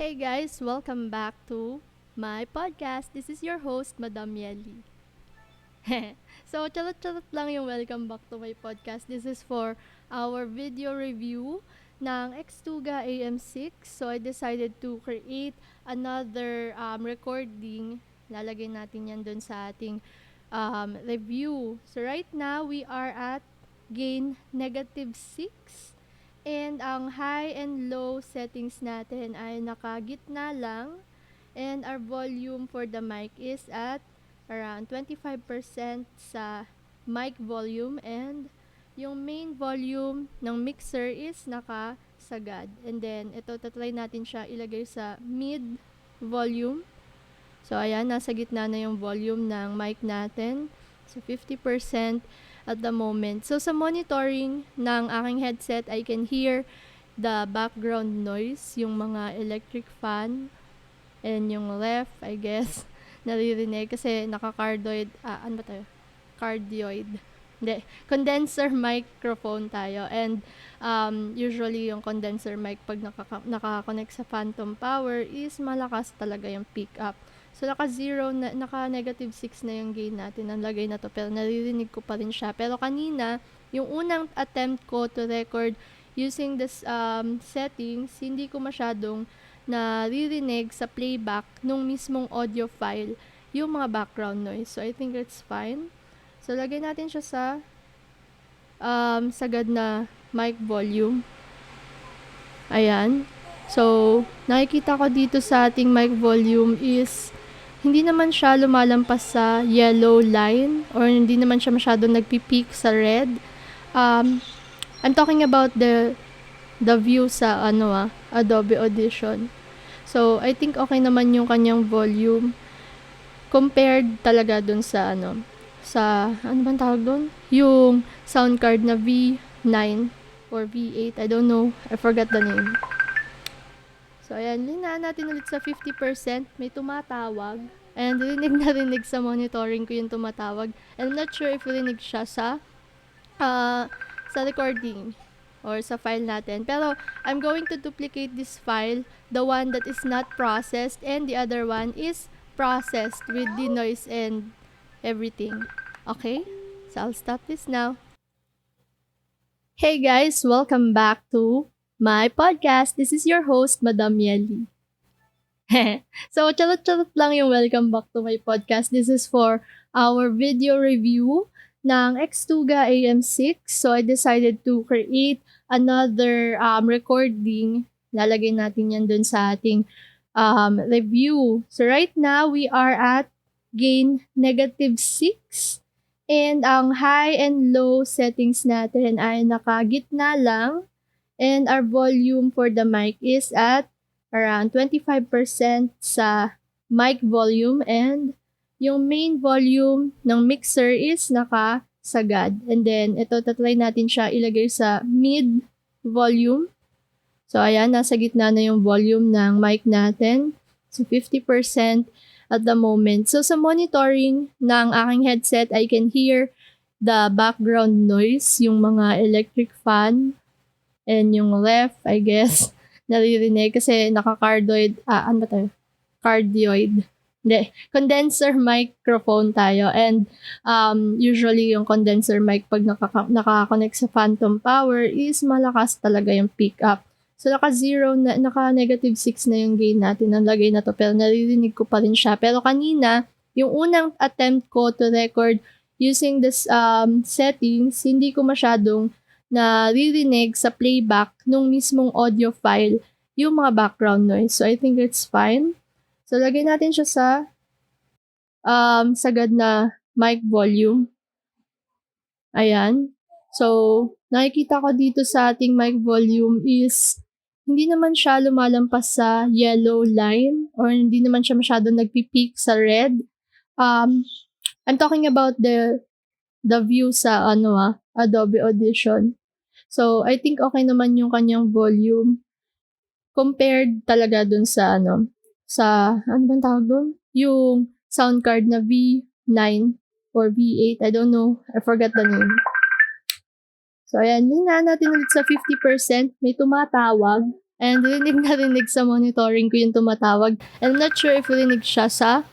Hey guys, welcome back to my podcast. This is your host, Madam Yeli. So, charot-charot lang yung welcome back to my podcast. This is for our video review ng Xtuga AM6. So, I decided to create another recording. Lalagay natin yan dun sa ating review. So, right now, we are at gain -6. And ang high and low settings natin ay nakagitna lang. And our volume for the mic is at around 25% sa mic volume. And yung main volume ng mixer is nakasagad. And then, ito, tatry natin siya ilagay sa mid volume. So, ayan, nasa gitna na yung volume ng mic natin. So, 50% at the moment. So, sa monitoring ng aking headset, I can hear the background noise, yung mga electric fan, and yung left, I guess, naririnig kasi naka-cardioid, ano ba tayo? Cardioid. Hindi, condenser microphone tayo. And usually yung condenser mic pag naka-connect sa phantom power is malakas talaga yung pick up. So naka-0 na, naka-6 na yung gain natin ang lagay na to, pero naririnig ko pa rin siya. Pero kanina, yung unang attempt ko to record using this settings, hindi ko masyadong naririnig sa playback nung mismong audio file yung mga background noise. So I think it's fine. So, lagay natin siya sa sagad na mic volume. Ayan. So, nakikita ko dito sa ating mic volume is hindi naman siya lumalampas sa yellow line or hindi naman siya masyadong nagpipeak sa red. I'm talking about the view sa Adobe Audition. So, I think okay naman yung kanyang volume compared talaga dun sa ano bang tawag doon? Yung sound card na V9 or V8, I don't know. I forgot the name. So, ayan, linaan natin ulit sa 50%. May tumatawag. And rinig na rinig sa monitoring ko yung tumatawag. And I'm not sure if rinig siya sa recording or sa file natin. Pero, I'm going to duplicate this file, the one that is not processed, and the other one is processed with the noise and everything. Okay? So, I'll stop this now. Hey guys, welcome back to my podcast. This is your host, Madam Yeli. So, charot-charot lang yung welcome back to my podcast. This is for our video review ng Xtuga AM6. So, I decided to create another recording. Lalagay natin yan dun sa ating review. So, right now, we are at gain -6. And ang high and low settings natin ay nakagitna lang. And our volume for the mic is at around 25% sa mic volume. And yung main volume ng mixer is nakasagad. And then, ito, tatry natin siya ilagay sa mid volume. So, ayan, nasa gitna na yung volume ng mic natin. So, 50% at the moment. So, sa monitoring ng aking headset, I can hear the background noise, yung mga electric fan, and yung left, I guess, naririnig kasi naka-cardioid, ano ba tayo? Cardioid. Hindi, condenser microphone tayo. And usually yung condenser mic pag naka-connect sa phantom power is malakas talaga yung pick up. So, naka-0 na, naka-6 na yung gain natin ang lagay na to, pero naririnig ko pa rin siya. Pero kanina, yung unang attempt ko to record using this settings, hindi ko masyadong naririnig sa playback nung mismong audio file yung mga background noise. So, I think it's fine. So, lagay natin siya sa sagad na mic volume. Ayan. So, nakikita ko dito sa ating mic volume is hindi naman siya lumalampas sa yellow line or hindi naman siya masyadong nagpipeak sa red. I'm talking about the view sa Adobe Audition. So, I think okay naman yung kanyang volume compared talaga dun sa ano bang tawag dun? Yung sound card na V9 or V8, I don't know. I forgot the name. So, ayan, linaan natin ulit sa 50%. May tumatawag. And rinig na rinig sa monitoring ko yung tumatawag. I'm not sure if rinig siya sa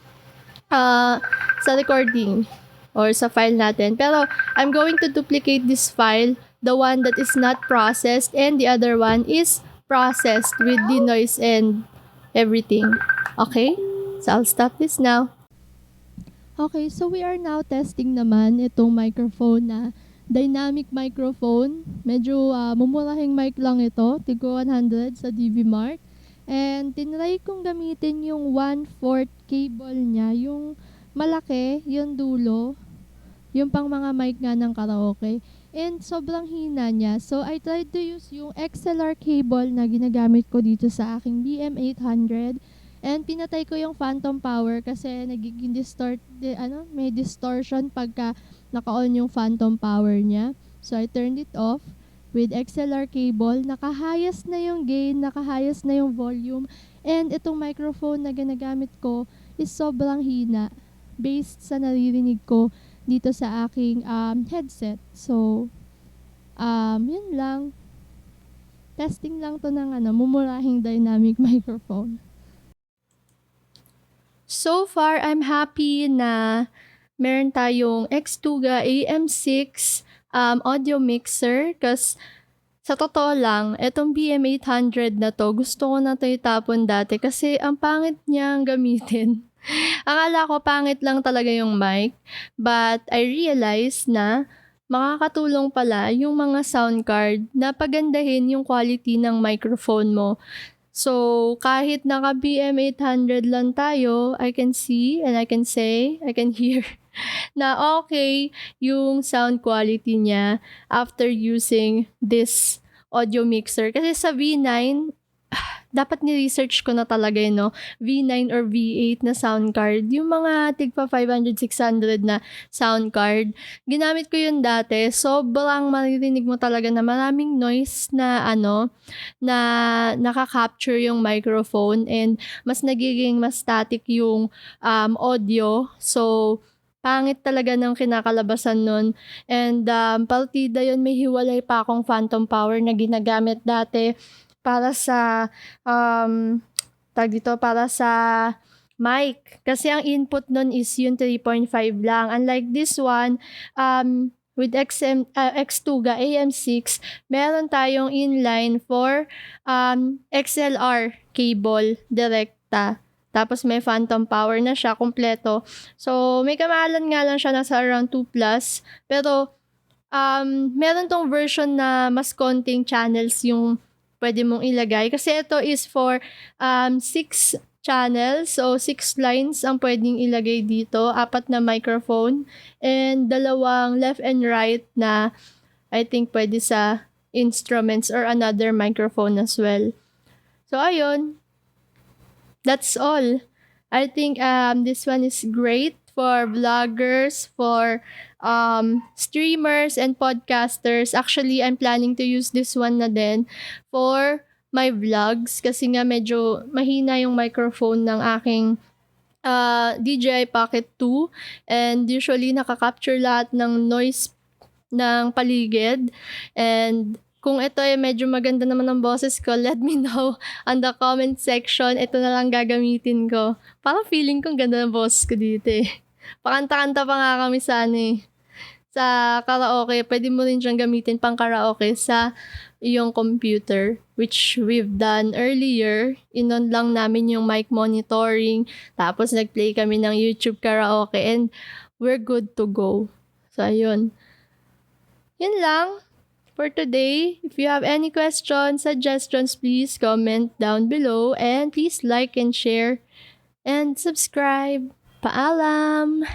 recording or sa file natin. Pero I'm going to duplicate this file, the one that is not processed and the other one is processed with the noise and everything. Okay? So I'll stop this now. Okay, so we are now testing naman itong microphone na dynamic microphone. Medyo mumurahing mic lang ito, tigo 100 sa DV Mart. And tinry kong gamitin yung 1/4 cable niya, yung malaki, yung dulo, yung pang mga mic nga ng karaoke. And sobrang hina niya. So I tried to use yung XLR cable na ginagamit ko dito sa aking BM800. And pinatay ko yung phantom power kasi nagiging may distortion pagka naka-on yung phantom power niya. So I turned it off with XLR cable. Nakahayas na yung gain, nakahayas na yung volume. And itong microphone na ginagamit ko is sobrang hina based sa naririnig ko dito sa aking headset. So, yun lang. Testing lang to ng mumurahing dynamic microphone. So far, I'm happy na meron tayong Xtuga AM6 audio mixer kasi sa totoo lang, itong BM800 na to, gusto ko na to itapon dati kasi ang pangit niyang gamitin. Akala ko pangit lang talaga yung mic, but I realized na makakatulong pala yung mga sound card na pagandahin yung quality ng microphone mo. So, kahit naka BM800 lang tayo, I can see and I can say, I can hear na okay yung sound quality niya after using this audio mixer. Kasi sa V9, dapat ni-research ko na talaga yun, no? V9 or V8 na sound card. Yung mga tigpa 500, 600 na sound card. Ginamit ko yun dati. Sobrang maririnig mo talaga na maraming noise na na nakaka-capture yung microphone and mas nagiging mas static yung audio. So, pangit talaga ng kinakalabasan nun. And partida yun, may hiwalay pa akong phantom power na ginagamit dati para sa para sa mic. Kasi ang input nun is yung 3.5 lang. Unlike this one, with Xtuga AM6, meron tayong inline for XLR cable direkta. Tapos may phantom power na siya, kompleto. So, may kamahalan nga lang siya, nasa around 2+. Pero, meron tong version na mas konting channels yung pwede mong ilagay. Kasi ito is for 6 channels. So, 6 lines ang pwedeng ilagay dito. 4 na microphone. And 2 left and right na I think pwede sa instruments or another microphone as well. So, ayun. That's all. I think this one is great for vloggers, for streamers and podcasters. Actually, I'm planning to use this one na din for my vlogs kasi nga medyo mahina yung microphone ng aking DJI Pocket 2 and usually nakaka-capture lahat ng noise ng paligid. And kung ito ay medyo maganda naman ang boses ko, let me know on the comment section. Ito na lang gagamitin ko. Parang feeling kong ganda ng boses ko dito eh. Pakanta-kanta pa nga kami sa karaoke. Pwede mo rin siyang gamitin pang karaoke sa iyong computer, which we've done earlier. Inon lang namin yung mic monitoring. Tapos nag-play kami ng YouTube karaoke and we're good to go. So, ayun. Yun lang for today. If you have any questions, suggestions, please comment down below. And please like and share and subscribe. Paalam!